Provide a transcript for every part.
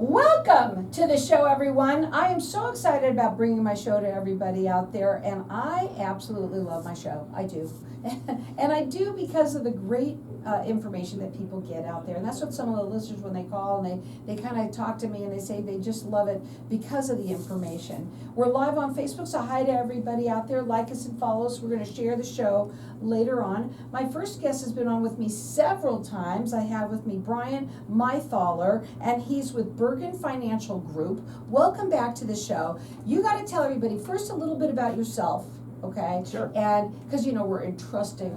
Welcome to the show, everyone. I am so excited about bringing my show to everybody out there, and I absolutely love my show. I do. And I do because of the great information that people get out there. And that's what some of the listeners, when they call and they kind of talk to me and they say they just love it because of the information. We're live on Facebook, so hi to everybody out there. Like us and follow us. We're going to share the show later on. My first guest has been on with me several times. I have with me Brian Mythaler, and he's with BERGEN Financial Group. Welcome back to the show. You got to tell everybody first a little bit about yourself. Okay. Sure. And because we're entrusting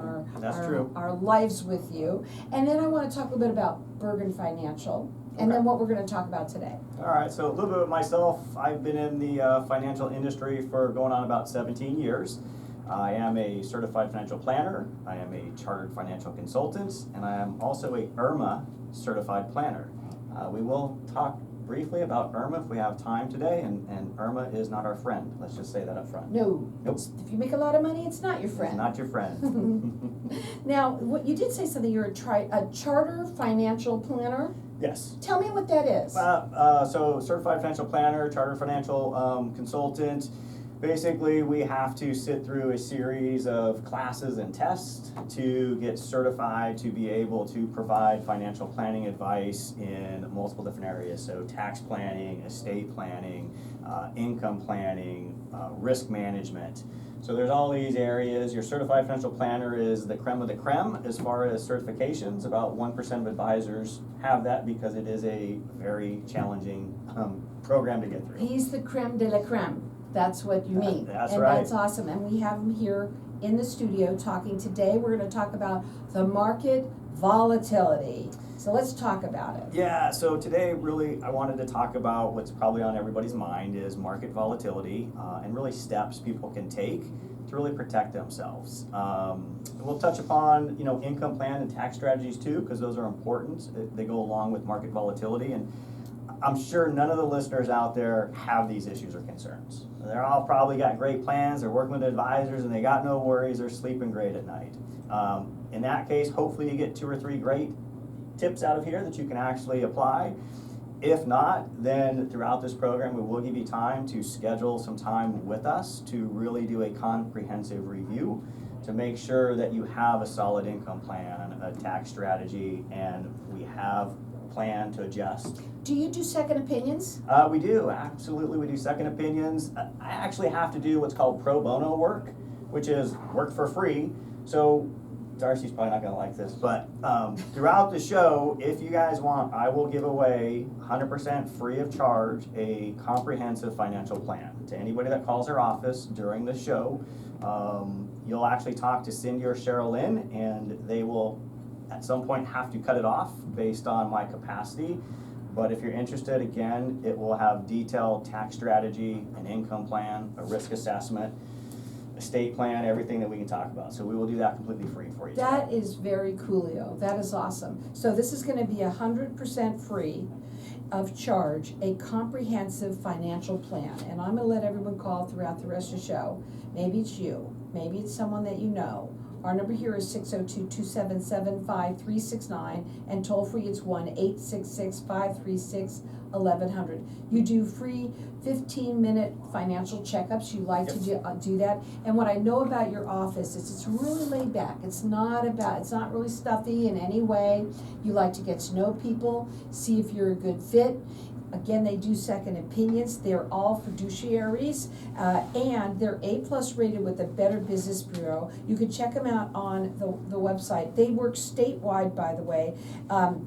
our lives with you, and then I want to talk a little bit about BERGEN Financial, and then what we're going to talk about today. All right. So a little bit of myself. I've been in the financial industry for going on about 17 years. I am a certified financial planner. I am a chartered financial consultant, and I am also a IRMA certified planner. We will talk briefly about IRMA if we have time today, and IRMA is not our friend. Let's just say that up front. No. Nope. If you make a lot of money, it's not your friend. It's not your friend. Now, what you did say something. You're a charter financial planner. Yes. Tell me what that is. So certified financial planner, chartered financial consultant. Basically, we have to sit through a series of classes and tests to get certified to be able to provide financial planning advice in multiple different areas. So tax planning, estate planning, income planning, risk management. So there's all these areas. Your certified financial planner is the creme of the creme as far as certifications. About 1% of advisors have that because it is a very challenging program to get through. He's the creme de la creme. That's what you mean. That's and right. That's awesome. And we have him here in the studio talking today. We're going to talk about the market volatility. So let's talk about it. Yeah, so today really I wanted to talk about what's probably on everybody's mind is market volatility and really steps people can take to really protect themselves. We'll touch upon income plan and tax strategies too, because those are important. They go along with market volatility, and I'm sure none of the listeners out there have these issues or concerns. They're all probably got great plans, they're working with advisors, and they got no worries, they're sleeping great at night. In that case, hopefully you get 2 or 3 great tips out of here that you can actually apply. If not, then throughout this program, we will give you time to schedule some time with us to really do a comprehensive review to make sure that you have a solid income plan, a tax strategy, and we have a plan to adjust. Do you do second opinions? We do, absolutely. We do second opinions. I actually have to do what's called pro bono work, which is work for free. So Darcy's probably not going to like this, but throughout the show, if you guys want, I will give away 100% free of charge a comprehensive financial plan to anybody that calls our office during the show. You'll actually talk to Cindy or Cheryl Lynn, and they will at some point have to cut it off based on my capacity. But if you're interested, again, it will have detailed tax strategy, an income plan, a risk assessment, estate plan, everything that we can talk about. So we will do that completely free for you. That is very coolio. That is awesome. So this is going to be 100% free of charge, a comprehensive financial plan. And I'm going to let everyone call throughout the rest of the show. Maybe it's you. Maybe it's someone that you know. Our number here is 602-277-5369, and toll free it's 1-866-536-1100. You do free 15-minute financial checkups. You like to do that. And what I know about your office is it's really laid back. It's not really stuffy in any way. You like to get to know people, see if you're a good fit. Again, they do second opinions. They're all fiduciaries, and they're A+ rated with the Better Business Bureau. You can check them out on the website. They work statewide, by the way.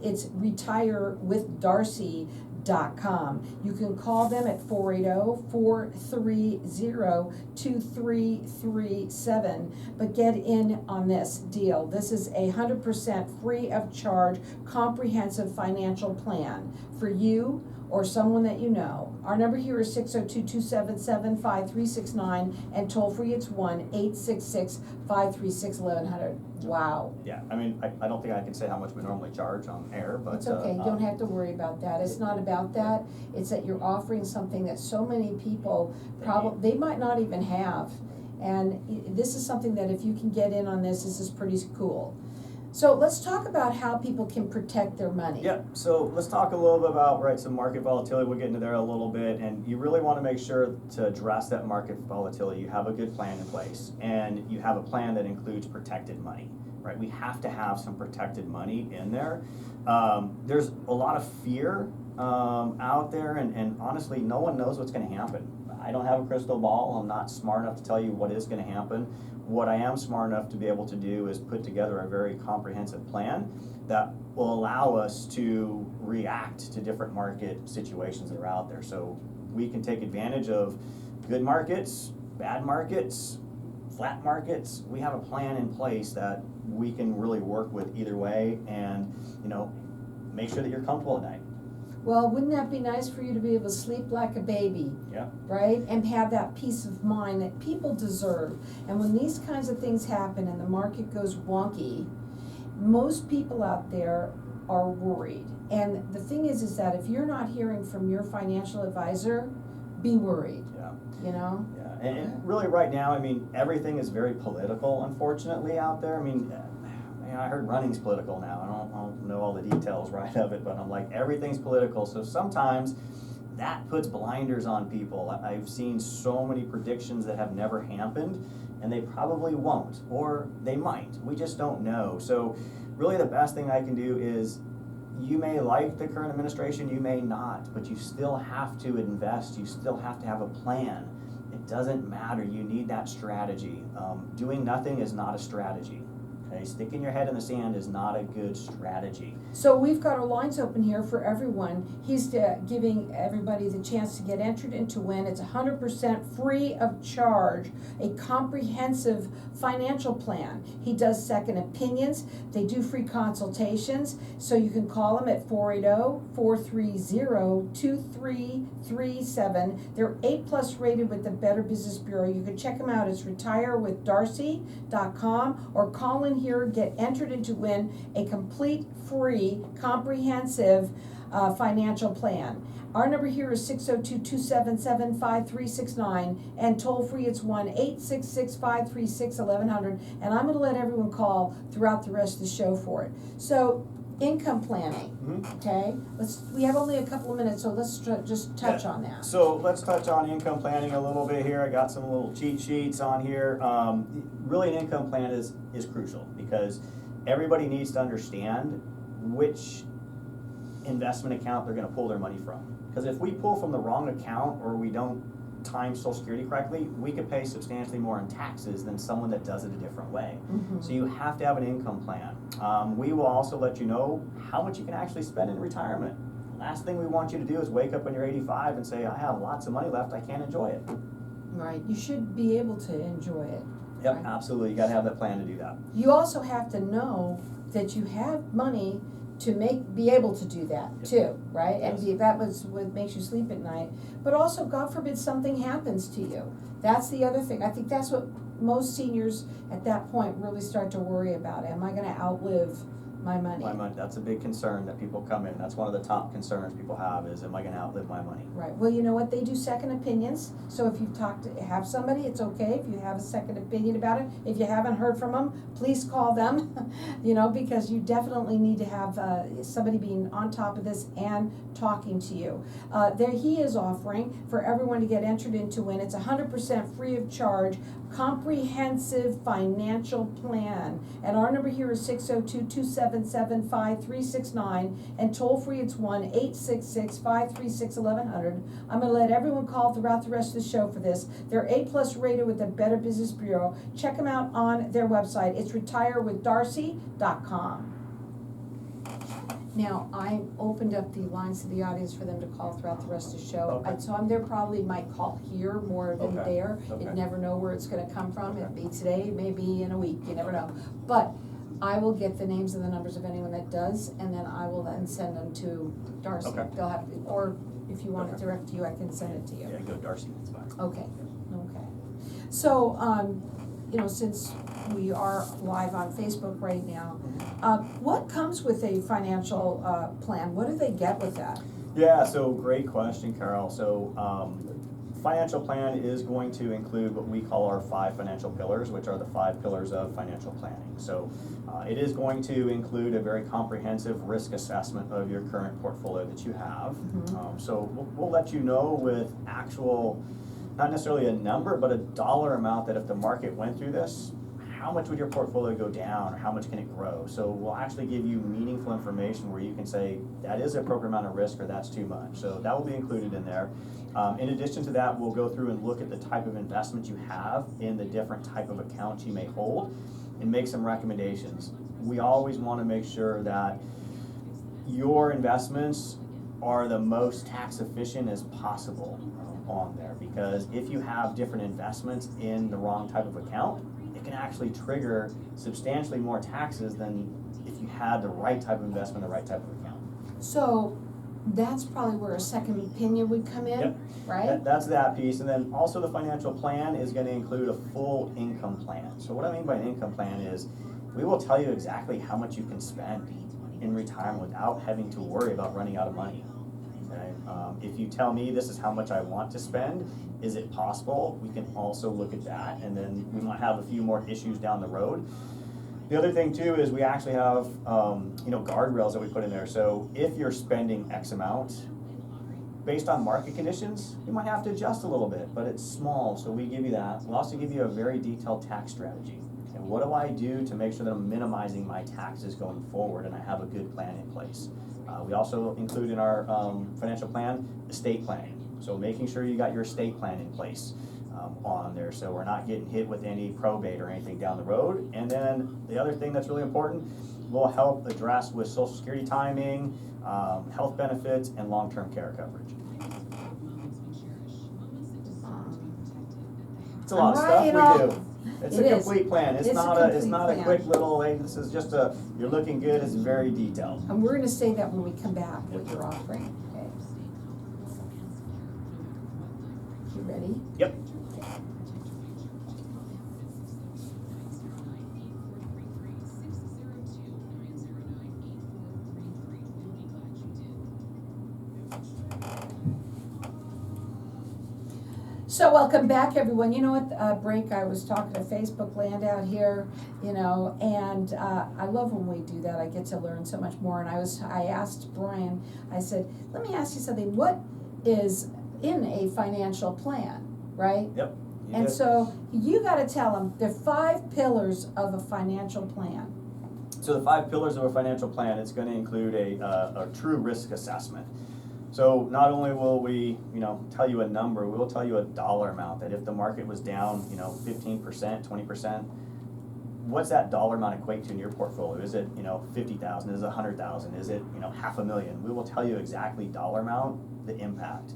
It's retirewithdarcy.com. You can call them at 480-430-2337, but get in on this deal. This is a 100% free of charge comprehensive financial plan for you or someone that you know. Our number here is 602-277-5369, and toll free it's 1-866-536-1100. Wow. Yeah, I mean, I don't think I can say how much we normally charge on air, but it's okay. You don't have to worry about that. It's not about that. It's that you're offering something that so many people they might not even have. And this is something that if you can get in on this is pretty cool. So let's talk about how people can protect their money. Yep, so let's talk a little bit about, right, some market volatility. We'll get into there a little bit, and you really want to make sure to address that market volatility. You have a good plan in place, and you have a plan that includes protected money, right? We have to have some protected money in there. There's a lot of fear out there, and honestly, no one knows what's going to happen. I don't have a crystal ball. I'm not smart enough to tell you what is going to happen. What I am smart enough to be able to do is put together a very comprehensive plan that will allow us to react to different market situations that are out there. So we can take advantage of good markets, bad markets, flat markets. We have a plan in place that we can really work with either way, and make sure that you're comfortable at night. Well, wouldn't that be nice for you to be able to sleep like a baby? Yeah. Right? And have that peace of mind that people deserve. And when these kinds of things happen and the market goes wonky, most people out there are worried. And the thing is that if you're not hearing from your financial advisor, be worried. Yeah. Yeah. And really right now, I mean, everything is very political, unfortunately, out there. I mean, I heard running's political now. I don't know all the details right of it, but I'm like, everything's political. So sometimes that puts blinders on people. I've seen so many predictions that have never happened, and they probably won't, or they might. We just don't know. So really the best thing I can do is, you may like the current administration, you may not, but you still have to invest. You still have to have a plan. It doesn't matter. You need that strategy. Doing nothing is not a strategy. Okay, sticking your head in the sand is not a good strategy. So we've got our lines open here for everyone. He's giving everybody the chance to get entered into win. It's 100% free of charge, a comprehensive financial plan. He does second opinions. They do free consultations. So you can call him at 480-430-2337. They're 8+ rated with the Better Business Bureau. You can check them out. It's retirewithdarcy.com, or call in here, get entered into win a complete free comprehensive financial plan. Our number here is 602-277-5369, and toll free it's 1-866-536-1100, and I'm going to let everyone call throughout the rest of the show for it. So income planning, okay? We have only a couple of minutes, so let's just touch on that. So let's touch on income planning a little bit here. I got some little cheat sheets on here. Really, an income plan is crucial, because everybody needs to understand which investment account they're going to pull their money from. Because if we pull from the wrong account, or we don't time Social Security correctly, we could pay substantially more in taxes than someone that does it a different way. So you have to have an income plan. We will also let you know how much you can actually spend in retirement. Last thing we want you to do is wake up when you're 85 and say, I have lots of money left, I can't enjoy it. Right, you should be able to enjoy it. Yep, right? absolutely, you got to have that plan to do that. You also have to know that you have money to be able to do that too, right? Yes. And that was what makes you sleep at night. But also, God forbid something happens to you. That's the other thing. I think that's what most seniors at that point really start to worry about. Am I going to outlive my money? My money, that's a big concern that people come in. That's one of the top concerns people have is, am I going to outlive my money? Right. Well, you know what? They do second opinions. So if you have somebody, it's okay if you have a second opinion about it. If you haven't heard from them, please call them, because you definitely need to have somebody being on top of this and talking to you. He is offering for everyone to get entered into win. It's 100% free of charge, comprehensive financial plan. And our number here is 602-277-5369, and toll free it's 1-866-536-1100. I'm going to let everyone call throughout the rest of the show for this. They're A+ rated with the Better Business Bureau. Check them out on their website. It's retirewithdarcy.com. Now, I opened up the lines to the audience for them to call throughout the rest of the show. Okay. So they probably might call here more than Okay. there. Okay. You never know where it's going to come from. Okay. It may be today, it may be in a week. You never know. But I will get the names and the numbers of anyone that does, and then I will then send them to Darcy. Okay. They'll have, or if you want it Okay. direct to you, I can send it to you. Yeah, go Darcy, that's fine. Okay. So, since we are live on Facebook right now, what comes with a financial plan? What do they get with that? Yeah, so great question, Carol. So financial plan is going to include what we call our 5 financial pillars, which are the 5 pillars of financial planning. So it is going to include a very comprehensive risk assessment of your current portfolio that you have. So we'll let you know with actual, not necessarily a number, but a dollar amount that if the market went through this, how much would your portfolio go down or how much can it grow? So we'll actually give you meaningful information where you can say that is an appropriate amount of risk or that's too much. So that will be included in there. In addition to that, we'll go through and look at the type of investments you have in the different type of accounts you may hold and make some recommendations. We always want to make sure that your investments are the most tax efficient as possible on there, because if you have different investments in the wrong type of account, it can actually trigger substantially more taxes than if you had the right type of investment, the right type of account. So that's probably where a second opinion would come in, Yep. right? That's that piece, and then also the financial plan is going to include a full income plan. So what I mean by an income plan is we will tell you exactly how much you can spend in retirement without having to worry about running out of money. Okay? If you tell me this is how much I want to spend, is it possible? We can also look at that, and then we might have a few more issues down the road. The other thing too is we actually have guardrails that we put in there. So if you're spending X amount, based on market conditions, you might have to adjust a little bit, but it's small, so we give you that. We'll also give you a very detailed tax strategy. And what do I do to make sure that I'm minimizing my taxes going forward and I have a good plan in place? We also include in our financial plan estate planning. So making sure you got your estate plan in place on there, so we're not getting hit with any probate or anything down the road. And then the other thing that's really important, will help address with Social Security timing, health benefits, and long-term care coverage. It's a lot of stuff we do. It's a complete plan. It's not a quick little, hey, this is just you're looking good. It's very detailed. And we're gonna say that when we come back, what you're offering, okay? You ready? Yep. So welcome back, everyone. You know what, break, I was talking to Facebook land out here, and I love when we do that. I get to learn so much more. And I asked Brian, I said, let me ask you something. What is in a financial plan, right? Yep. And so you got to tell them the 5 pillars of a financial plan. So the 5 pillars of a financial plan, it's going to include a true risk assessment. So not only will we, tell you a number, we will tell you a dollar amount that if the market was down, 15%, 20%, what's that dollar amount equate to in your portfolio? Is it, 50,000? Is it 100,000? Is it, $500,000? We will tell you exactly dollar amount, the impact.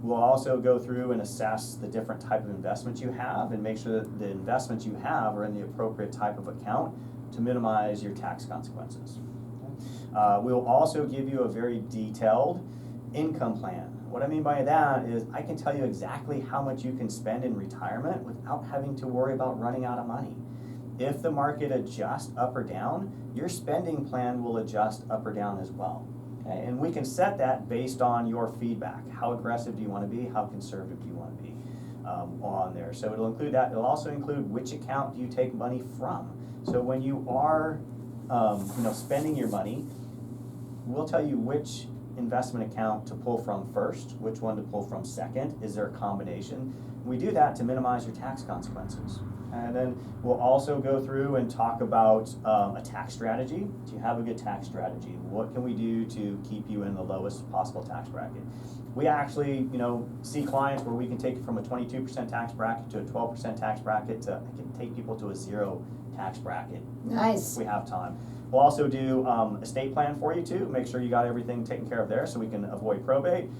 We'll also go through and assess the different type of investments you have and make sure that the investments you have are in the appropriate type of account to minimize your tax consequences. We'll also give you a very detailed income plan. What I mean by that is I can tell you exactly how much you can spend in retirement without having to worry about running out of money. If the market adjusts up or down, your spending plan will adjust up or down as well. Okay? And we can set that based on your feedback. How aggressive do you want to be? How conservative do you want to be on there? So it'll include that. It'll also include which account do you take money from. So when you are spending your money, we'll tell you which investment account to pull from first, which one to pull from second. Is there a combination? We do that to minimize your tax consequences. And then we'll also go through and talk about a tax strategy. Do you have a good tax strategy? What can we do to keep you in the lowest possible tax bracket? We actually, see clients where we can take it from a 22% tax bracket to a 12% tax bracket to I can take people to a 0 tax bracket. Nice. If we have time. We'll also do estate plan for you too. Make sure you got everything taken care of there so we can avoid probate.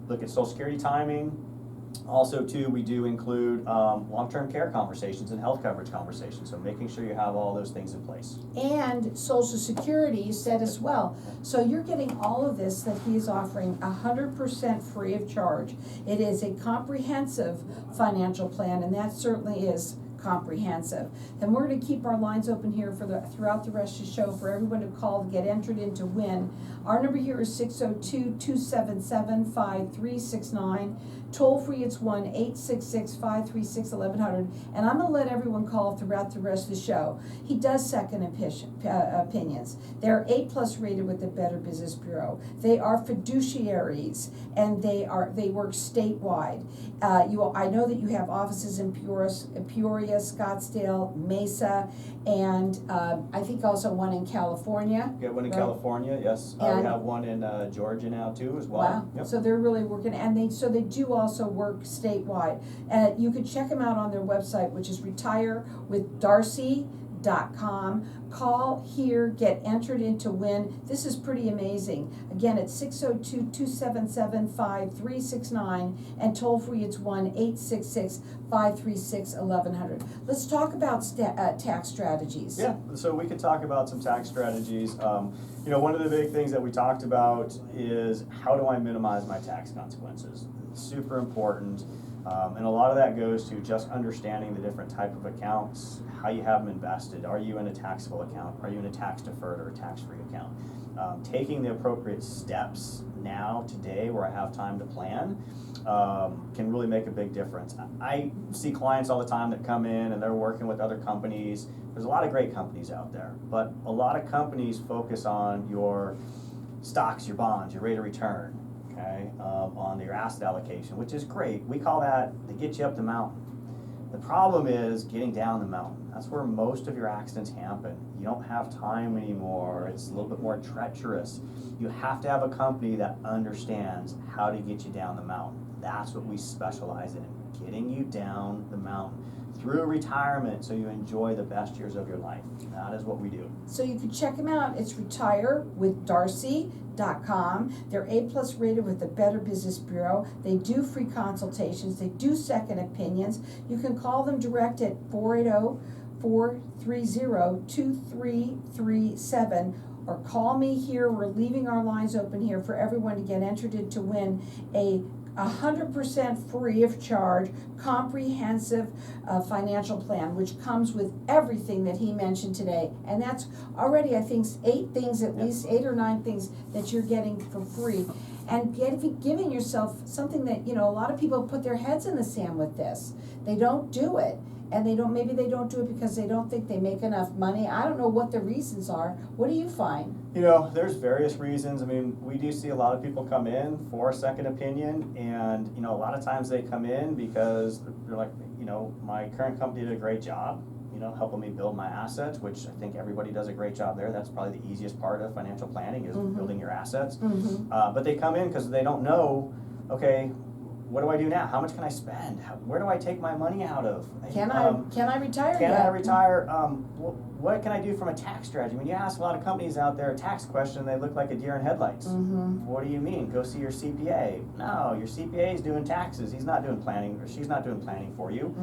Look at Social Security timing. Also too, we do include long-term care conversations and health coverage conversations. So making sure you have all those things in place. And Social Security, you said as well. So you're getting all of this that he's offering 100% free of charge. It is a comprehensive financial plan, and that certainly is comprehensive. Then we're gonna keep our lines open here throughout the rest of the show for everyone to call to get entered in to win. Our number here is 602-277-5369. Toll free, it's 1-866-536-1100. And I'm gonna let everyone call throughout the rest of the show. He does second opinions. They're A+ rated with the Better Business Bureau. They are fiduciaries, and they work statewide. I know that you have offices in Peoria, Scottsdale, Mesa, and I think also one in California. We got one in right? California, yes. We have one in Georgia now too as well. Wow, Yep. so they're really working, and they do also work statewide. You can check them out on their website, which is retirewithdarcy.com. Call here, get entered in to win. This is pretty amazing. Again, it's 602-277-5369, and toll free, it's 1-866-536-1100. Let's talk about tax strategies. Yeah, so we could talk about some tax strategies. One of the big things that we talked about is how do I minimize my tax consequences? It's super important. And a lot of that goes to just understanding the different type of accounts, how you have them invested. Are you in a taxable account? Are you in a tax deferred or a tax-free account? Taking the appropriate steps now, today, where I have time to plan, can really make a big difference. I see clients all the time that come in and they're working with other companies. There's a lot of great companies out there, but a lot of companies focus on your stocks, your bonds, your rate of return, okay, on your asset allocation, which is great. We call that to get you up the mountain. The problem is getting down the mountain. That's where most of your accidents happen. You don't have time anymore. It's a little bit more treacherous. You have to have a company that understands how to get you down the mountain. That's what we specialize in, getting you down the mountain through retirement so you enjoy the best years of your life. That is what we do. So you can check them out. It's retirewithdarcy.com. They're A+ rated with the Better Business Bureau. They do free consultations. They do second opinions. You can call them direct at 480-430-2337, or call me here. We're leaving our lines open here for everyone to get entered in to win a 100% free of charge comprehensive financial plan, which comes with everything that he mentioned today. And that's already, I think, 8 things, at least 8 or 9 things that you're getting for free. And giving yourself something that, a lot of people put their heads in the sand with this. They don't do it. And maybe they don't do it because they don't think they make enough money. I don't know what the reasons are. What do you find? There's various reasons. I mean, we do see a lot of people come in for a second opinion, and, a lot of times they come in because they're like, my current company did a great job, helping me build my assets, which I think everybody does a great job there. That's probably the easiest part of financial planning is building your assets. But they come in because they don't know, okay, what do I do now? How much can I spend? Where do I take my money out of? Can I retire? Can I retire? What can I do from a tax strategy? When you ask a lot of companies out there a tax question, they look like a deer in headlights. What do you mean? Go see your CPA. No, your CPA is doing taxes. He's not doing planning, or she's not doing planning for you.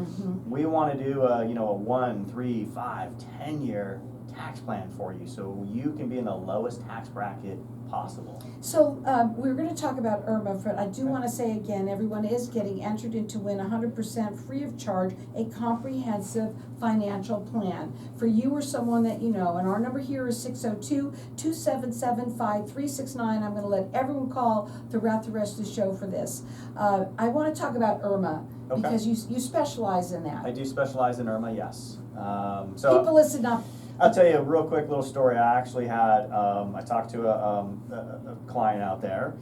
We want to do a 1, 3, 5, 10-year tax plan for you so you can be in the lowest tax bracket possible. So we're going to talk about IRMA, but I do want to say again, everyone is getting entered in to win 100% free of charge a comprehensive financial plan for you or someone that you know. And our number here is 602-277-5369. I'm going to let everyone call throughout the rest of the show for this. I want to talk about IRMA because you specialize in that. I do specialize in IRMA, yes. People listen up. I'll tell you a real quick little story. I actually had, I talked to a client out there,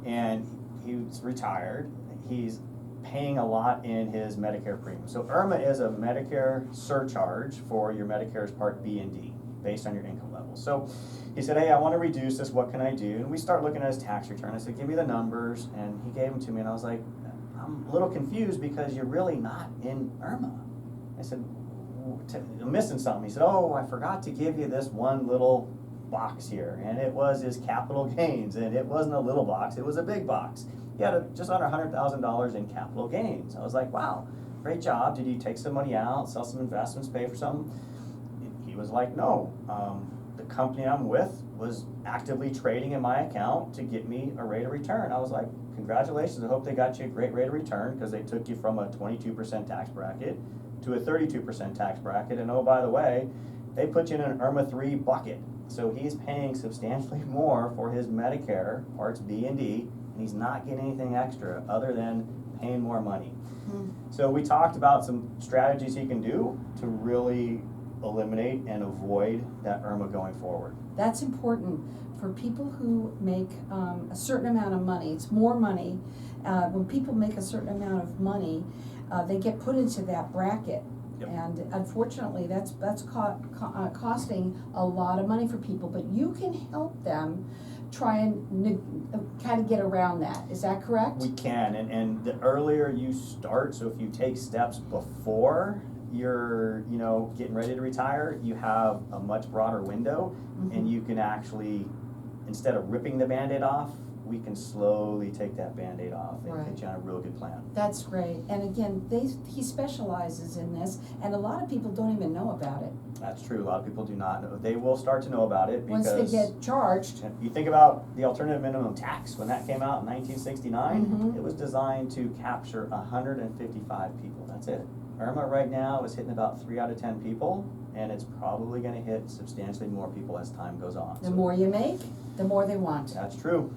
and he's retired. He's paying a lot in his Medicare premium. So IRMA is a Medicare surcharge for your Medicare's Part B and D based on your income level. So he said, hey, I want to reduce this. What can I do? And we start looking at his tax return. I said, give me the numbers. And he gave them to me, and I was like, I'm a little confused because you're really not in IRMA. I said, I'm missing something. He said, oh, I forgot to give you this one little box here, and it was his capital gains, and it wasn't a little box, it was a big box. He had just under $100,000 in capital gains. I was like, wow, great job. Did you take some money out, sell some investments, pay for something? He was like, no, the company I'm with was actively trading in my account to get me a rate of return. I was like, congratulations, I hope they got you a great rate of return because they took you from a 22% tax bracket to a 32% tax bracket, and oh, by the way, they put you in an IRMA 3 bucket. So he's paying substantially more for his Medicare, Parts B and D, and he's not getting anything extra other than paying more money. So we talked about some strategies he can do to really eliminate and avoid that IRMA going forward. That's important for people who make a certain amount of money. It's more money. When people make a certain amount of money, they get put into that bracket. Yep. And unfortunately, that's costing a lot of money for people. But you can help them try and kind of get around that. Is that correct? We can, and the earlier you start, so if you take steps before you're, getting ready to retire, you have a much broader window, and you can actually, instead of ripping the Band-Aid off, we can slowly take that Band-Aid off and Right. get you on a real good plan. That's great. And again, he specializes in this, and a lot of people don't even know about it. That's true. A lot of people do not know. They will start to know about it because Once they get charged. you think about the alternative minimum tax when that came out in 1969. Mhm. It was designed to capture 155 people. That's it. IRMA right now is hitting about 3 out of 10 people, and it's probably going to hit substantially more people as time goes on. The more you make, the more they want. That's true.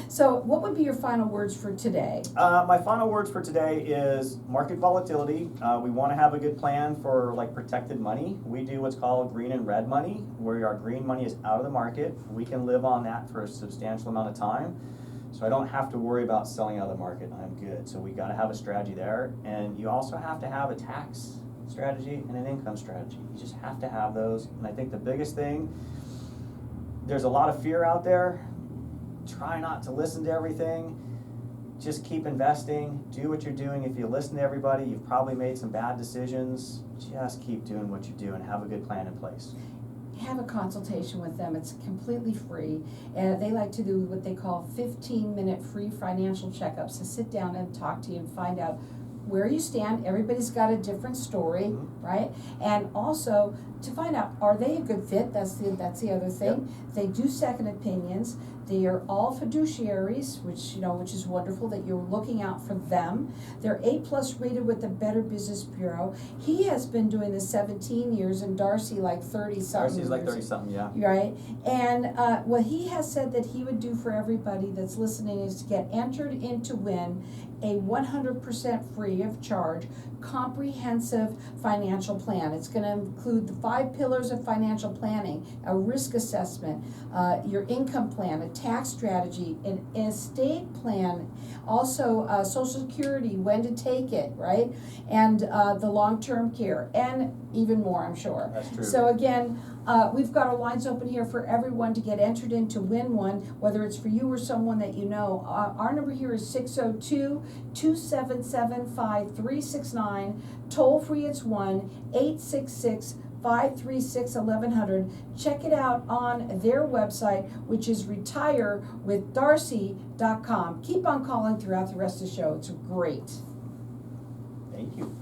So what would be your final words for today? My final words for today is market volatility. We want to have a good plan for protected money. We do what's called green and red money, where our green money is out of the market. We can live on that for a substantial amount of time. So I don't have to worry about selling out of the market. I'm good. So we got to have a strategy there. And you also have to have a tax strategy and an income strategy. You just have to have those. And I think the biggest thing, there's a lot of fear out there. Try not to listen to everything. Just keep investing. Do what you're doing. If you listen to everybody, you've probably made some bad decisions. Just keep doing what you do and have a good plan in place. Have a consultation with them. It's completely free. And they like to do what they call 15-minute free financial checkups, to sit down and talk to you and find out where you stand. Everybody's got a different story, right? And also to find out, are they a good fit? That's the other thing. Yep. They do second opinions. They are all fiduciaries, which is wonderful that you're looking out for them. They're A+ rated with the Better Business Bureau. He has been doing this 17 years, and Darcy 30-something years. Darcy's 30-something, yeah. Right, and what he has said that he would do for everybody that's listening is to get entered in to win a 100% free of charge comprehensive financial plan. It's going to include the 5 pillars of financial planning: a risk assessment, your income plan, a tax strategy, an estate plan, also Social Security, when to take it, right, and the long-term care, and even more, I'm sure. That's true. So again, we've got our lines open here for everyone to get entered in to win one, whether it's for you or someone that you know. Our number here is 602-277-5369. Toll free, it's 1-866-536-1100. Check it out on their website, which is retirewithdarcy.com. Keep on calling throughout the rest of the show. It's great. Thank you.